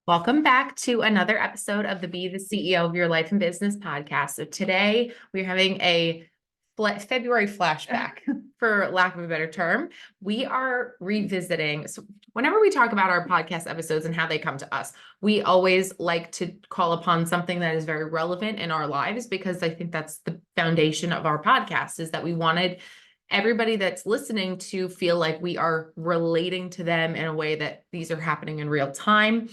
Welcome back to another episode of the Be the CEO of Your Life and Business podcast. So today we're having a February flashback, for lack of a better term. We are revisiting. So whenever we talk about our podcast episodes and how they come to us, we always like to call upon something that is very relevant in our lives, because I think that's the foundation of our podcast, is that we wanted everybody that's listening to feel like we are relating to them in a way that these are happening in real time.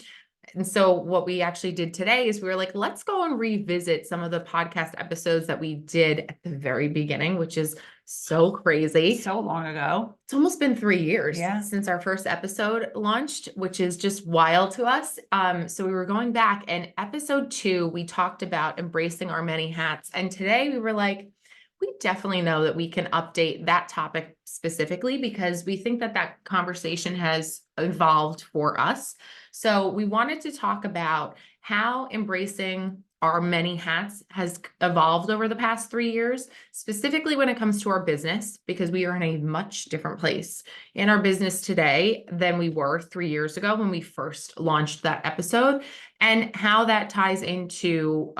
And so what we actually did today is we were like, let's go and revisit some of the podcast episodes that we did at the very beginning, which is so crazy. So long ago. It's almost been 3 years Yeah. since our first episode launched, which is just wild to us. So we were going back, and episode 2, we talked about embracing our many hats. And today we were like, we definitely know that we can update that topic specifically, because we think that that conversation has evolved for us. So we wanted to talk about how embracing our many hats has evolved over the past 3 years, specifically when it comes to our business, because we are in a much different place in our business today than we were 3 years ago when we first launched that episode, and how that ties into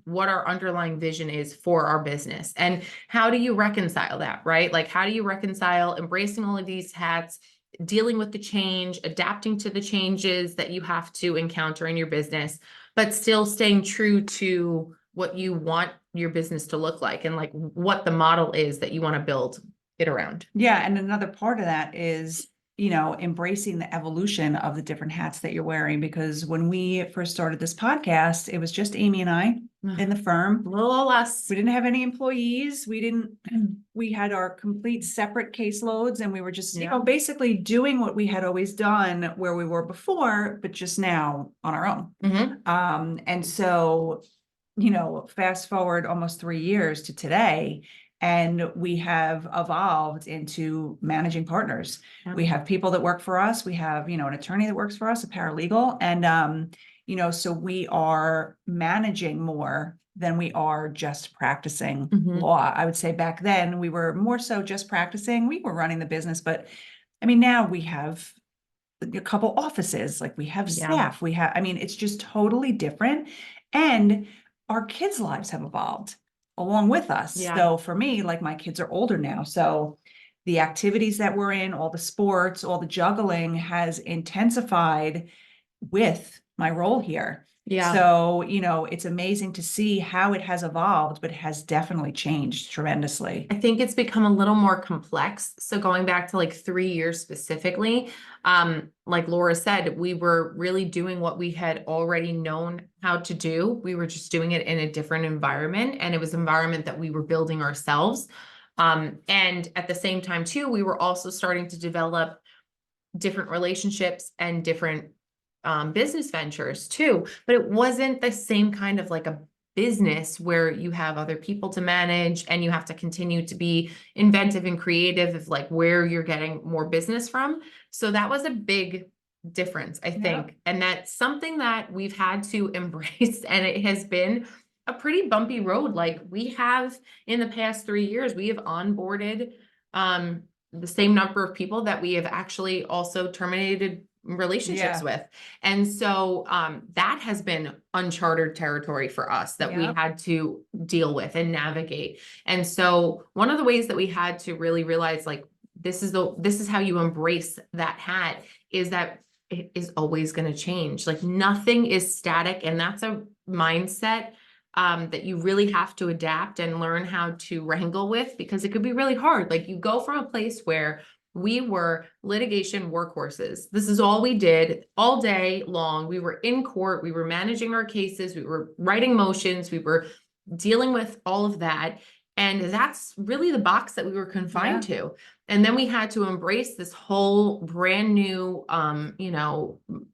what our underlying vision is for our business. And how do you reconcile that, right? Like, how do you reconcile embracing all of these hats, dealing with the change, adapting to the changes that you have to encounter in your business, but still staying true to what you want your business to look like, and like what the model is that you want to build it around. Yeah. And another part of that is, embracing the evolution of the different hats that you're wearing. Because when we first started this podcast, it was just Amy and I in the firm. A little less. We didn't have any employees. We had our complete separate caseloads, and we were just, basically doing what we had always done where we were before, but just now on our own. And so, fast forward almost 3 years to today, and we have evolved into managing partners. Yeah. We have people that work for us. We have, an attorney that works for us, a paralegal. And, so we are managing more than we are just practicing law. I would say back then we were more so just practicing. We were running the business, but I mean, now we have a couple offices, like we have staff, it's just totally different. And our kids' lives have evolved along with us. Yeah. So for me, like, my kids are older now. So the activities that we're in, all the sports, all the juggling has intensified with my role here. Yeah. So, it's amazing to see how it has evolved, but it has definitely changed tremendously. I think it's become a little more complex. So going back to like 3 years specifically, like Laura said, we were really doing what we had already known how to do. We were just doing it in a different environment, and it was an environment that we were building ourselves. And at the same time too, we were also starting to develop different relationships and different business ventures too, but it wasn't the same kind of like a business where you have other people to manage and you have to continue to be inventive and creative of like where you're getting more business from. So that was a big difference, I think. And that's something that we've had to embrace, and it has been a pretty bumpy road. Like, we have in the past 3 years, we have onboarded the same number of people that we have actually also terminated relationships with. And so that has been uncharted territory for us that we had to deal with and navigate. And so one of the ways that we had to really realize, like, this is how you embrace that hat, is that it is always going to change. Like, nothing is static, and that's a mindset that you really have to adapt and learn how to wrangle with, because it could be really hard. Like, you go from a place where we were litigation workhorses. This is all we did all day long. We were in court. We were managing our cases. We were writing motions. We were dealing with all of that. And that's really the box that we were confined to. And then we had to embrace this whole brand new, hat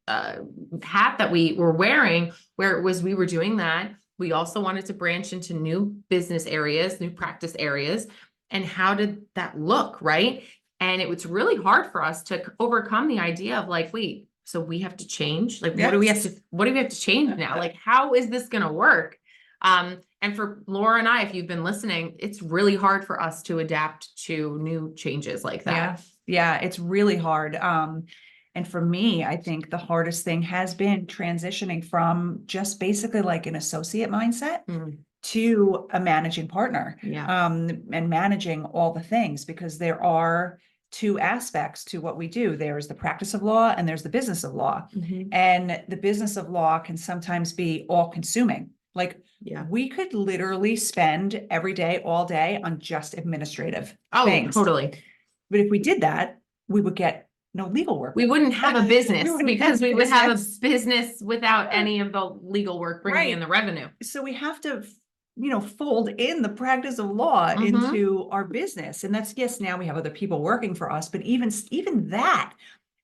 that we were wearing, where it was, we were doing that. We also wanted to branch into new business areas, new practice areas. And how did that look, right? And it was really hard for us to overcome the idea of like, wait, so we have to change? Like, what do we have to change now? Like, how is this going to work? And for Laura and I, if you've been listening, it's really hard for us to adapt to new changes like that. Yeah, it's really hard. And And for me, I think the hardest thing has been transitioning from just basically like an associate mindset Mm, to a managing partner, yeah. and managing all the things, because there are two aspects to what we do. There's the practice of law and there's the business of law. Mhm. And the business of law can sometimes be all consuming. Like Yeah. we could literally spend every day, all day on just administrative Oh, things. totally. But if we did that, we would get no legal work. We wouldn't have a business wouldn't because have we would have a business. business without any of the legal work bringing in Right. the revenue. So we have to, fold in the practice of law Mhm. into our business. And that's, yes, now we have other people working for us, but even that,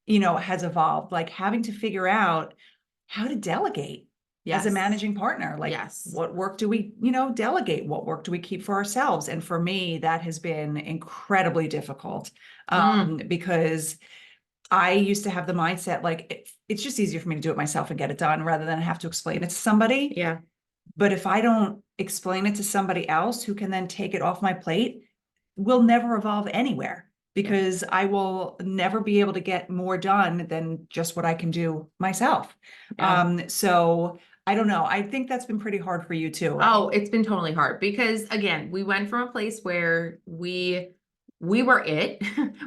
has evolved, like having to figure out how to delegate as a Yes. managing partner. Like Yes. what work do we, delegate? What work do we keep for ourselves? And for me, that has been incredibly difficult, because I used to have the mindset, like, it's just easier for me to do it myself and get it done rather than have to explain it to somebody. Yeah. But if I don't explain it to somebody else who can then take it off my plate, we'll never evolve anywhere, because I will never be able to get more done than just what I can do myself. Yeah. So I don't know. I think that's been pretty hard for you too. Oh, it's been totally hard because again, we went from a place where we were it.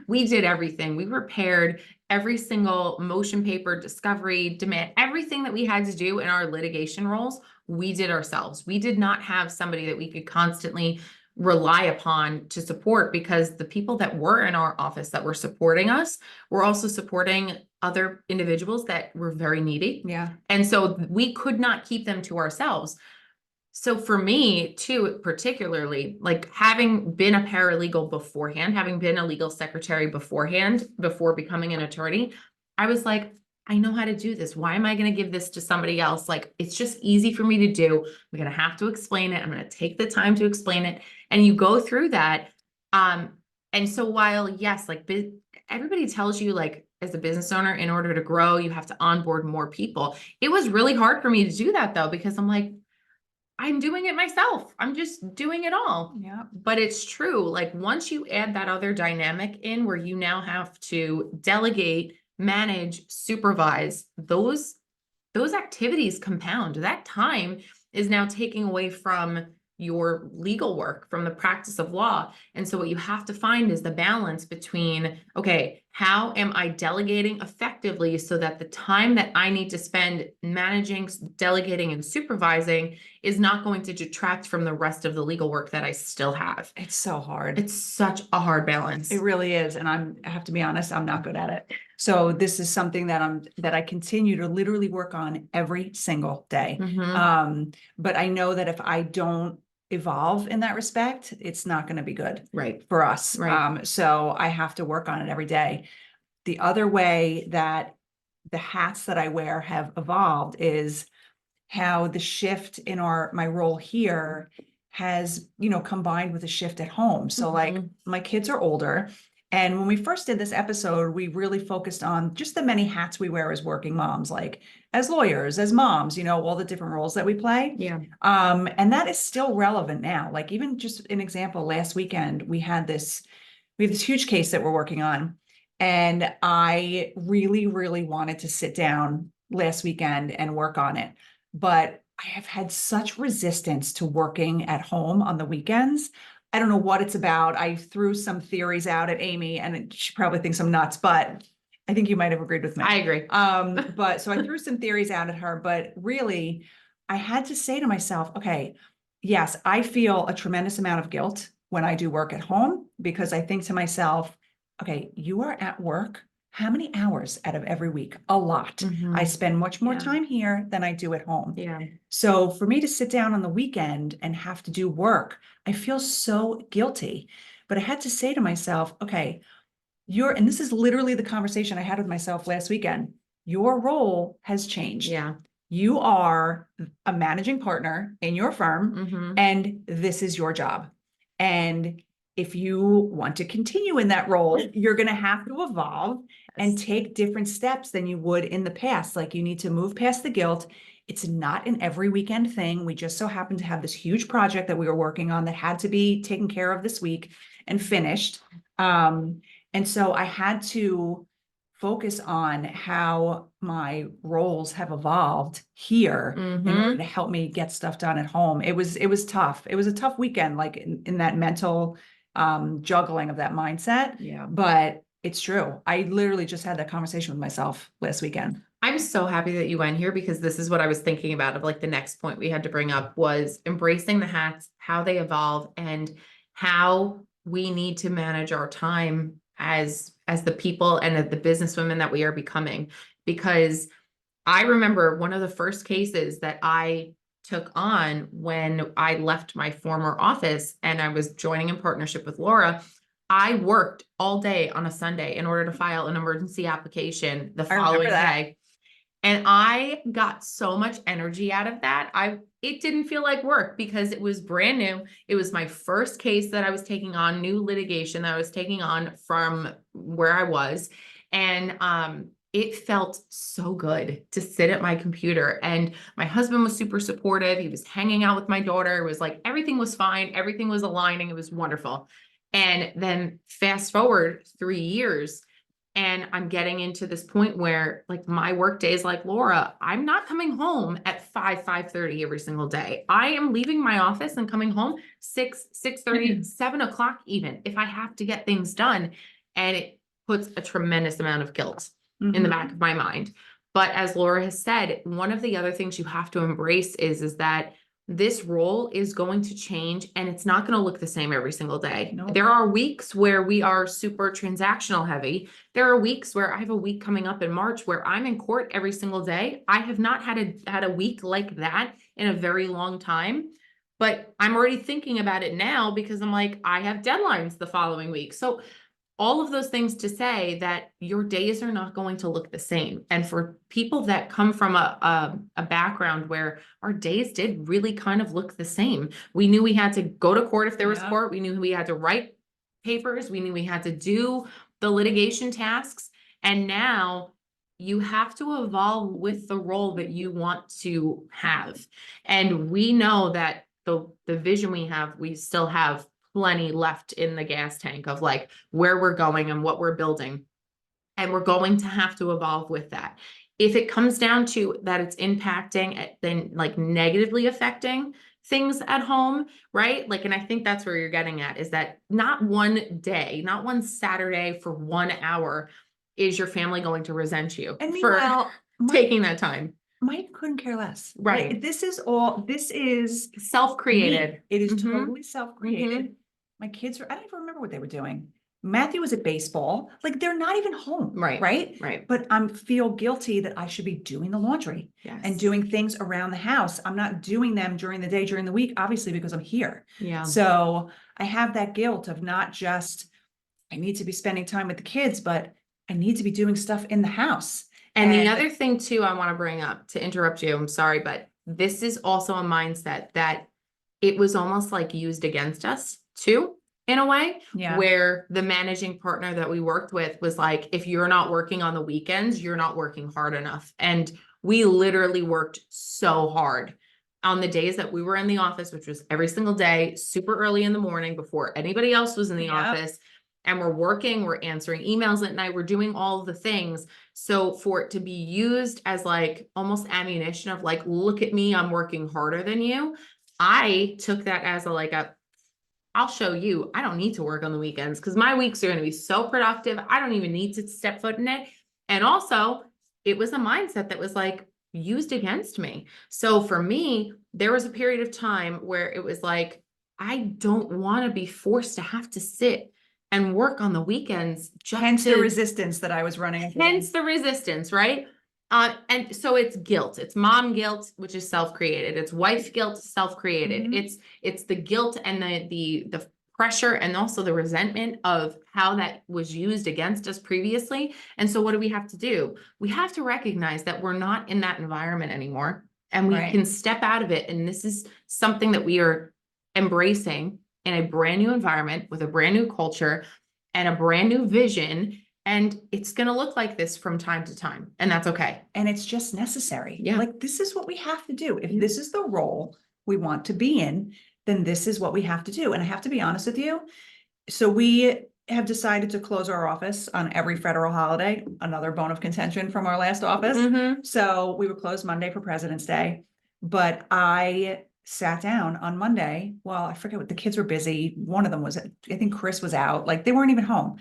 We did everything. We prepared every single motion paper, discovery, demand, everything that we had to do in our litigation roles, we did ourselves. We did not have somebody that we could constantly rely upon to support, because the people that were in our office that were supporting us were also supporting other individuals that were very needy. Yeah. And so we could not keep them to ourselves. So for me too, particularly, like having been a paralegal beforehand, having been a legal secretary beforehand, before becoming an attorney, I was like, I know how to do this. Why am I going to give this to somebody else? Like, it's just easy for me to do. I'm going to have to explain it. I'm going to take the time to explain it. And you go through that. And so while, yes, like everybody tells you, like, as a business owner, in order to grow, you have to onboard more people. It was really hard for me to do that though, because I'm like, I'm doing it myself. I'm just doing it all. Yeah. But it's true. Like once you add that other dynamic in where you now have to delegate, manage, supervise, those activities compound. That time is now taking away from your legal work, from the practice of law. And so what you have to find is the balance between, okay, how am I delegating effectively so that the time that I need to spend managing, delegating, and supervising is not going to detract from the rest of the legal work that I still have. It's so hard. It's such a hard balance. It really is. And I have to be honest, I'm not good at it. So this is something that I continue to literally work on every single day. Mhm. But I know that if I don't evolve in that respect, it's not going to be good Right. for us. Right. So I have to work on it every day. The other way that the hats that I wear have evolved is how the shift in my role here has, combined with a shift at home. So like Mhm. my kids are older. And when we first did this episode, we really focused on just the many hats we wear as working moms, like as lawyers, as moms, all the different roles that we play. Yeah. And that is still relevant now. Like even just an example, last weekend, we have this huge case that we're working on. And I really, really wanted to sit down last weekend and work on it. But I have had such resistance to working at home on the weekends. I don't know what it's about. I threw some theories out at Amy and she probably thinks I'm nuts, but I think you might have agreed with me. I agree. But so I threw some theories out at her, but really I had to say to myself, okay, yes, I feel a tremendous amount of guilt when I do work at home, because I think to myself, okay, you are at work how many hours out of every week? A lot. Mhm. I spend much more Yeah. time here than I do at home. Yeah. So for me to sit down on the weekend and have to do work, I feel so guilty. But I had to say to myself, okay, and this is literally the conversation I had with myself last weekend. Your role has changed. Yeah. You are a managing partner in your firm, Mhm. and this is your job. And if you want to continue in that role, you're going to have to evolve and take different steps than you would in the past. Like you need to move past the guilt. It's not an every weekend thing. We just so happened to have this huge project that we were working on that had to be taken care of this week and finished. And so I had to focus on how my roles have evolved here in Mhm. order to help me get stuff done at home. It was tough. It was a tough weekend, like in that mental juggling of that mindset. Yeah. But it's true. I literally just had that conversation with myself last weekend. I'm so happy that you went here because this is what I was thinking about of like the next point we had to bring up was embracing the hats, how they evolve and how we need to manage our time as the people and the businesswomen that we are becoming. Because I remember one of the first cases that I took on when I left my former office and I was joining in partnership with Laura. I worked all day on a Sunday in order to file an emergency application the I remember following that. day. And I got so much energy out of that. It didn't feel like work because it was brand new. It was my first case that I was taking on, new litigation that I was taking on from where I was. And it felt so good to sit at my computer. And my husband was super supportive. He was hanging out with my daughter. It was like everything was fine, everything was aligning. It was wonderful. And then fast forward 3 years. And I'm getting into this point where like my work days like Laura, I'm not coming home at 5:30 every single day. I am leaving my office and coming home 6:30, 7 o'clock even if I have to get things done. And it puts a tremendous amount of guilt in the back of my mind. But as Laura has said, one of the other things you have to embrace is that this role is going to change and it's not going to look the same every single day. Nope. There are weeks where we are super transactional heavy. There are weeks where I have a week coming up in March where I'm in court every single day. I have not had a week like that in a very long time, but I'm already thinking about it now because I'm like, I have deadlines the following week. So all of those things to say that your days are not going to look the same. And for people that come from a background where our days did really kind of look the same, we knew we had to go to court if there was Yeah. court. We knew we had to write papers. We knew we had to do the litigation tasks. And now you have to evolve with the role that you want to have. And we know that the vision we have, we still have plenty left in the gas tank of like where we're going and what we're building. And we're going to have to evolve with that. If it comes down to that it's impacting, then like negatively affecting things at home, right? Like, and I think that's where you're getting at is that not one day, not one Saturday for 1 hour is your family going to resent you And for meanwhile, taking that time. Mike couldn't care less. Right. This is Self-created. me. It is Mhm. totally self-created. My kids I don't even remember what they were doing. Matthew was at baseball. Like they're not even home. Right. Right. Right. But I feel guilty that I should be doing the laundry Yes. and doing things around the house. I'm not doing them during the day, during the week, obviously, because I'm here. Yeah. So I have that guilt of not just, I need to be spending time with the kids, but I need to be doing stuff in the house. And the other thing too, I want to bring up to interrupt you, I'm sorry, but this is also a mindset that it was almost like used against us too, in a way, Yeah. where the managing partner that we worked with was like, if you're not working on the weekends, you're not working hard enough. And we literally worked so hard on the days that we were in the office, which was every single day, super early in the morning before anybody else was in the Yep. office. And we're working, we're answering emails at night, we're doing all of the things. So for it to be used as like almost ammunition of like, look at me, I'm working harder than you. I took that as I'll show you, I don't need to work on the weekends because my weeks are going to be so productive. I don't even need to step foot in it. And also it was a mindset that was like used against me. So for me, there was a period of time where it was like, I don't want to be forced to have to sit and work on the weekends. Hence the resistance that I was running against. Hence the resistance, right? And so it's guilt. It's mom guilt, which is self-created. It's wife guilt, self-created. Mhm. It's the guilt and the pressure and also the resentment of how that was used against us previously. And so what do we have to do? We have to recognize that we're not in that environment anymore and we Right. can step out of it. And this is something that we are embracing in a brand new environment with a brand new culture and a brand new vision. And it's going to look like this from time to time. And that's okay. And it's just necessary. Yeah. Like this is what we have to do. If Yeah. this is the role we want to be in, then this is what we have to do. And I have to be honest with you. So we have decided to close our office on every federal holiday, another bone of contention from our last office. Mhm. So we were closed Monday for President's Day, but I sat down on Monday. Well, I forget what the kids were busy. One of them was, I think Chris was out, like they weren't even home.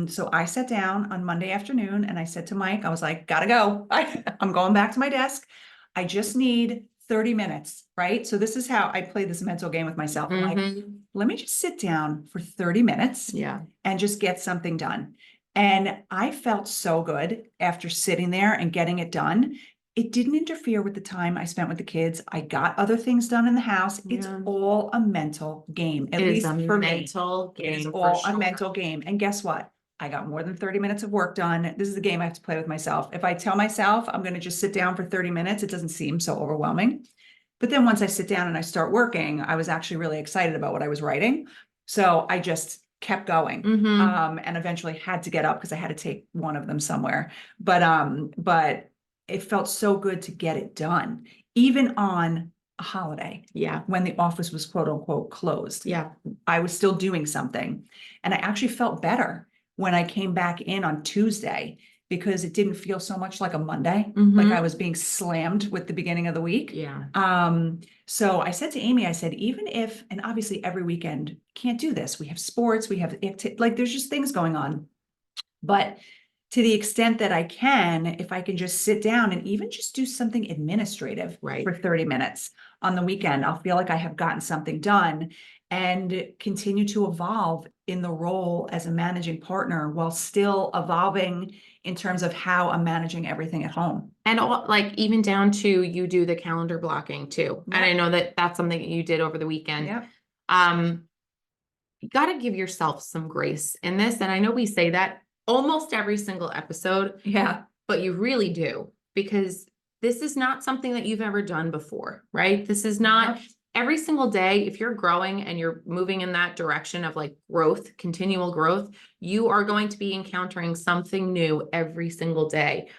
So I sat down on Monday afternoon and I said to Mike, I was like, gotta go. I'm going back to my desk. I just need 30 minutes, right? So this is how I play this mental game with myself. I'm like, Mhm. let me just sit down for 30 minutes Yeah. and just get something done. And I felt so good after sitting there and getting it done. It didn't interfere with the time I spent with the kids. I got other things done in the house. It's Yeah. all a mental game, at It is least a for me. mental It is game for all a sure. mental game. And guess what? I got more than 30 minutes of work done. This is a game I have to play with myself. If I tell myself I'm going to just sit down for 30 minutes, it doesn't seem so overwhelming. But then once I sit down and I start working, I was actually really excited about what I was writing. So I just kept going. Mhm. And eventually had to get up because I had to take one of them somewhere. But it felt so good to get it done, even on a holiday Yeah. when the office was quote unquote closed. Yeah. I was still doing something. And I actually felt better when I came back in on Tuesday because it didn't feel so much like a Monday, like I Mhm. was being slammed with the beginning of the week. Yeah. So I said to Amy, I said, even if, and obviously every weekend can't do this. We have sports, we have like there's just things going on. But to the extent that I can, if I can just sit down and even just do something administrative Right. for 30 minutes on the weekend, I'll feel like I have gotten something done and continue to evolve in the role as a managing partner while still evolving in terms of how I'm managing everything at home. And like even down to you do the calendar blocking too. And I Yep. know that that's something that you did over the weekend. Yeah. You got to give yourself some grace in this. And I know we say that almost every single episode, Yeah. but you really do because this is not something that you've ever done before, right? This is not Yep. every single day. If you're growing and you're moving in that direction of like growth, continual growth, you are going to be encountering something new every single day.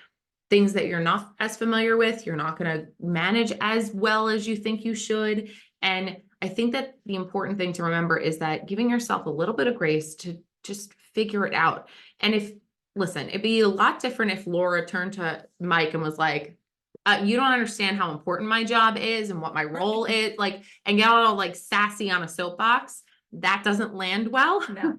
Things that you're not as familiar with, you're not going to manage as well as you think you should. And I think that the important thing to remember is that giving yourself a little bit of grace to just figure it out. And listen, it'd be a lot different if Laura turned to Mike and was like, you don't understand how important my job is and what my role is, like, and get all like sassy on a soapbox. That doesn't land well. No.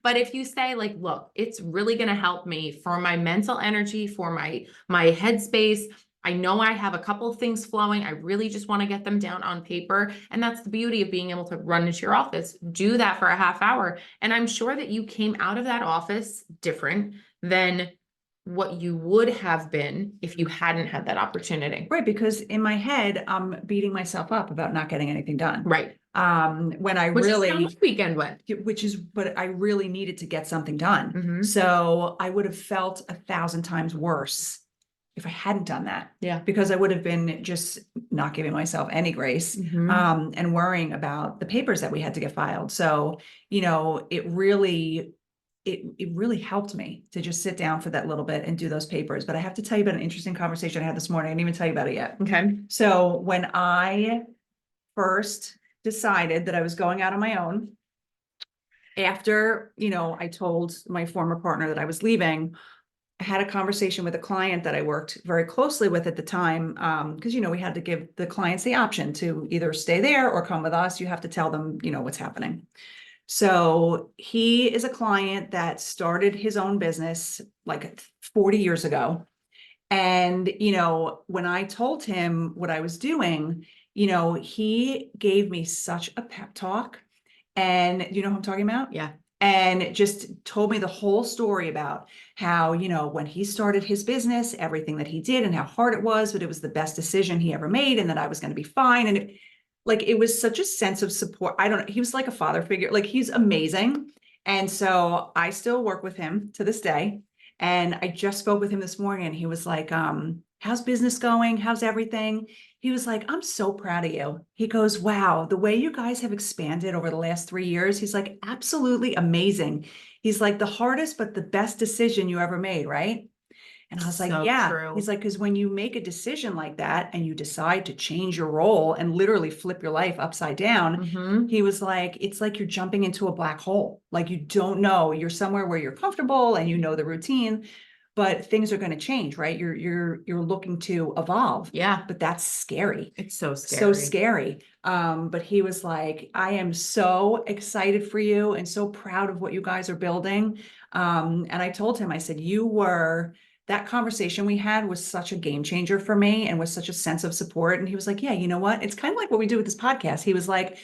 But if you say like, look, it's really going to help me for my mental energy, for my headspace. I know I have a couple of things flowing. I really just want to get them down on paper. And that's the beauty of being able to run into your office. Do that for a half hour. And I'm sure that you came out of that office different than what you would have been if you hadn't had that opportunity. Right, because in my head, I'm beating myself up about not getting anything done. Right. When I Which is how really, my weekend went. but I really needed to get something done. Mhm. So I would have felt 1,000 times worse if I hadn't done that. Yeah. Because I would have been just not giving myself any grace, Mhm. and worrying about the papers that we had to get filed. So, it really helped me to just sit down for that little bit and do those papers. But I have to tell you about an interesting conversation I had this morning. I didn't even tell you about it yet. Okay. So when I first decided that I was going out on my own, after, I told my former partner that I was leaving, I had a conversation with a client that I worked very closely with at the time. Because, we had to give the clients the option to either stay there or come with us. You have to tell them, what's happening. So he is a client that started his own business like 40 years ago. And, when I told him what I was doing, he gave me such a pep talk. And you know who I'm talking about? Yeah. And just told me the whole story about how, when he started his business, everything that he did and how hard it was, but it was the best decision he ever made and that I was going to be fine. And it was such a sense of support. I don't know. He was like a father figure. Like he's amazing. And so I still work with him to this day. And I just spoke with him this morning and he was like, how's business going? How's everything? He was like, I'm so proud of you. He goes, wow, the way you guys have expanded over the last 3 years. He's like, absolutely amazing. He's like the hardest, but the best decision you ever made. Right. And I was So like, yeah, true. he's like, because when you make a decision like that and you decide to change your role and literally flip your life upside down, Mhm. he was like, it's like you're jumping into a black hole. Like you don't know, you're somewhere where you're comfortable and you know the routine, but things are going to change, right? You're looking to evolve, Yeah, but that's scary. it's so So scary. scary. But he was like, I am so excited for you and so proud of what you guys are building. And I told him, I said, that conversation we had was such a game changer for me and was such a sense of support. And he was like, yeah, you know what? It's kind of like what we do with this podcast. He was like,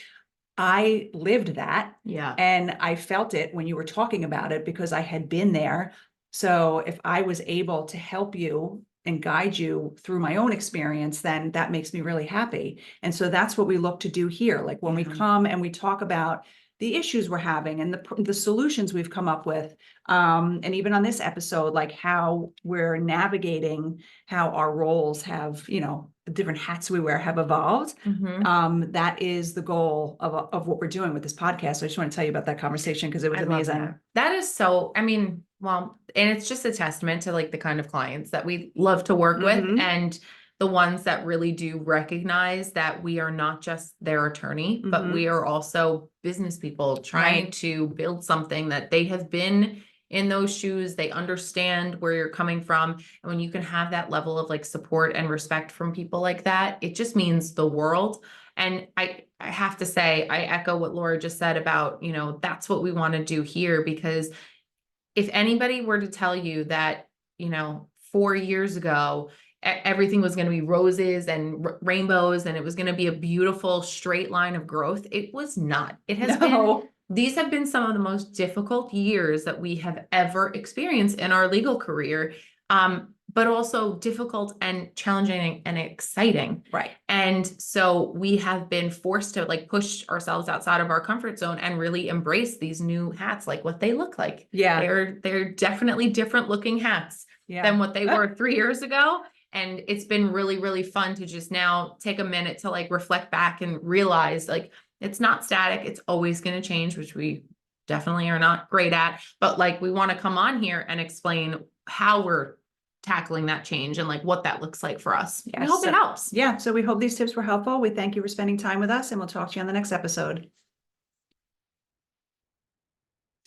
I lived that Yeah. and I felt it when you were talking about it because I had been there. So if I was able to help you and guide you through my own experience, then that makes me really happy. And so that's what we look to do here. Like when we Yeah. come and we talk about the issues we're having and the solutions we've come up with. And even on this episode, like how we're navigating how our roles have, the different hats we wear have evolved. Mhm. That is the goal of what we're doing with this podcast. So I just want to tell you about that conversation because it was I love amazing. that. That is so, I mean, well, and it's just a testament to like the kind of clients that we love to work with, Mhm. and the ones that really do recognize that we are not just their attorney, but we are also business people trying Right. to build something that they have been in those shoes. They understand where you're coming from. And when you can have that level of like support and respect from people like that, it just means the world. And I have to say, I echo what Laura just said about, that's what we want to do here, because if anybody were to tell you that, 4 years ago, everything was going to be roses and rainbows and it was going to be a beautiful straight line of growth, it was not. It has been, No. these have been some of the most difficult years that we have ever experienced in our legal career. But also difficult and challenging and exciting. Right. And so we have been forced to like push ourselves outside of our comfort zone and really embrace these new hats, like what they look like. Yeah. They're definitely different looking hats Yeah. than what they were 3 years ago. And it's been really, really fun to just now take a minute to like reflect back and realize like it's not static. It's always going to change, which we definitely are not great at. But like we want to come on here and explain how we're tackling that change and like what that looks like for us. I Yes. hope it helps. Yeah. So we hope these tips were helpful. We thank you for spending time with us and we'll talk to you on the next episode.